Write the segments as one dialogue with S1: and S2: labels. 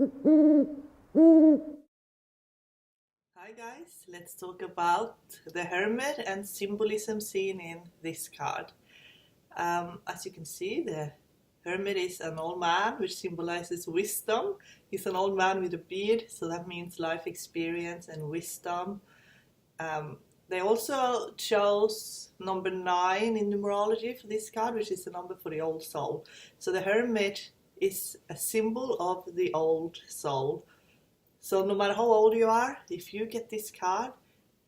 S1: Hi guys, let's talk about the Hermit and symbolism seen in this card. As you can see, the Hermit is an old man, which symbolizes wisdom. He's an old man with a beard, so that means life experience and wisdom. Um, they also chose number 9 in numerology for this card, which is the number for the old soul. So the Hermit is a symbol of the old soul. So no matter how old you are, if you get this card,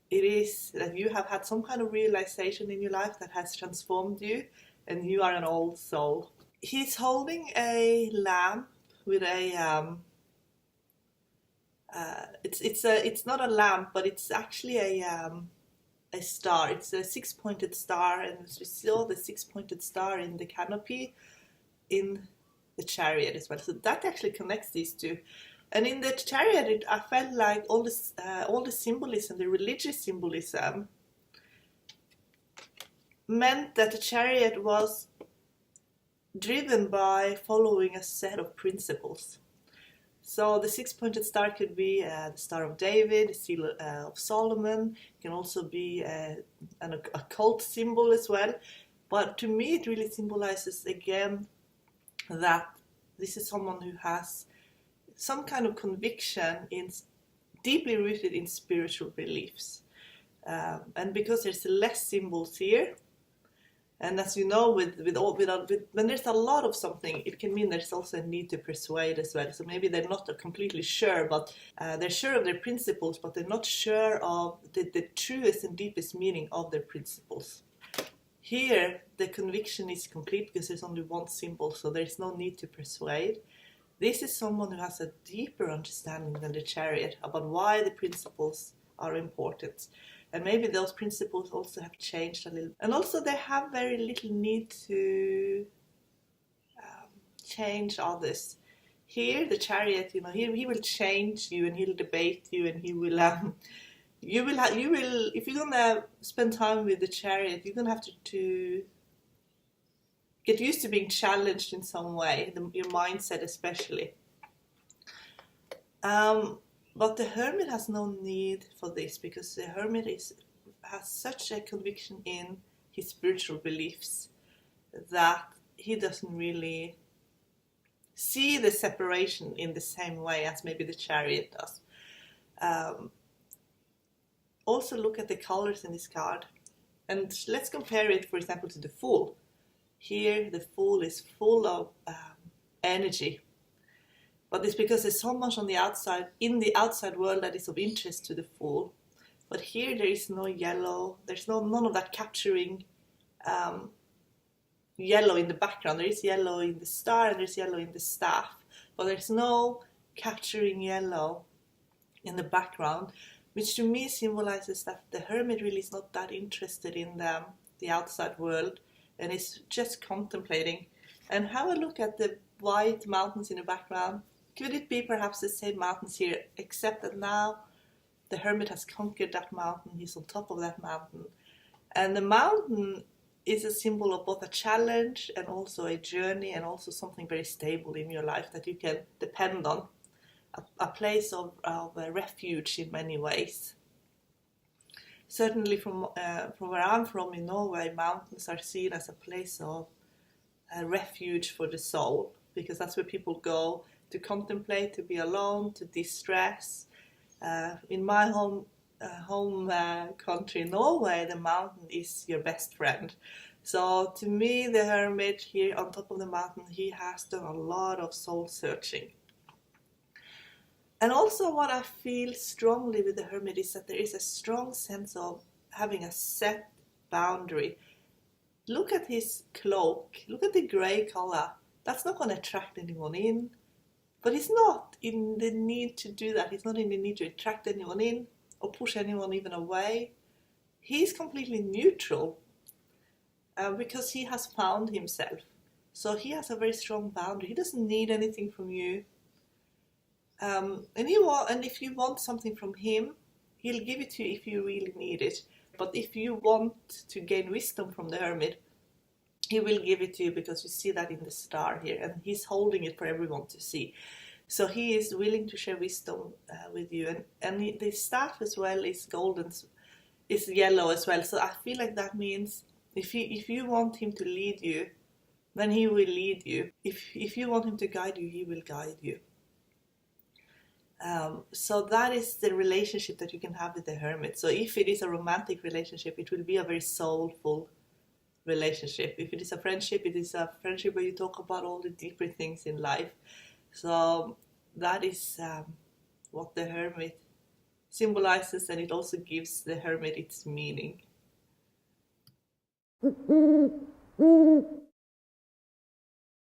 S1: it is that you have had some kind of realization in your life that has transformed you, and you are an old soul. He's holding a lamp with a it's not a lamp, but it's actually a star. It's a six-pointed star, and we saw the six-pointed star in the canopy in the chariot as well. So that actually connects these two. And in the chariot, I felt like all the symbolism, the religious symbolism, meant that the chariot was driven by following a set of principles. So the six-pointed star could be the Star of David, the Seal of Solomon. It can also be an occult symbol as well. But to me, it really symbolizes again that this is someone who has some kind of conviction deeply rooted in spiritual beliefs. And because there's less symbols here, and as you know, when there's a lot of something, it can mean there's also a need to persuade as well. So maybe they're not completely sure, but they're sure of their principles, but they're not sure of the truest and deepest meaning of their principles. Here, the conviction is complete because there's only one symbol, so there's no need to persuade. This is someone who has a deeper understanding than the chariot about why the principles are important. And maybe those principles also have changed a little. And also they have very little need to change others. Here, the chariot, he will change you, and he'll debate you, and he will, if you're gonna spend time with the chariot, you're gonna have to get used to being challenged in some way, your mindset especially. But the Hermit has no need for this, because the Hermit has such a conviction in his spiritual beliefs that he doesn't really see the separation in the same way as maybe the Chariot does. Also look at the colors in this card, and let's compare it, for example, to the Fool. Here the Fool is full of energy. But it's because there's so much on the outside, in the outside world, that is of interest to the Fool. But here there is no yellow, there's none of that capturing yellow in the background. There is yellow in the star and there's yellow in the staff. But there's no capturing yellow in the background, which to me symbolizes that the Hermit really is not that interested in the outside world, and is just contemplating. And have a look at the white mountains in the background. Could it be perhaps the same mountains here, except that now the Hermit has conquered that mountain, he's on top of that mountain. And the mountain is a symbol of both a challenge and also a journey, and also something very stable in your life that you can depend on. A place of refuge in many ways. Certainly from where I'm from in Norway, mountains are seen as a place of refuge for the soul, because that's where people go to contemplate, to be alone, to distress. In my home country, Norway, the mountain is your best friend. So to me, the Hermit here on top of the mountain, he has done a lot of soul searching. And also what I feel strongly with the Hermit is that there is a strong sense of having a set boundary. Look at his cloak, look at the grey color. That's not going to attract anyone in. But he's not in the need to do that. He's not in the need to attract anyone in or push anyone even away. He's completely neutral because he has found himself. So he has a very strong boundary. He doesn't need anything from you. And if you want something from him, he'll give it to you if you really need it. But if you want to gain wisdom from the Hermit, he will give it to you, because you see that in the star here, and he's holding it for everyone to see. So he is willing to share wisdom with you, and the staff as well is golden, is yellow as well. So I feel like that means if you want him to lead you, then he will lead you. If you want him to guide you, he will guide you. So that is the relationship that you can have with the hermit. So if it is a romantic relationship, it will be a very soulful relationship. If it is a friendship, it is a friendship where you talk about all the deeper things in life. So that is what the hermit symbolizes, and it also gives the hermit its meaning.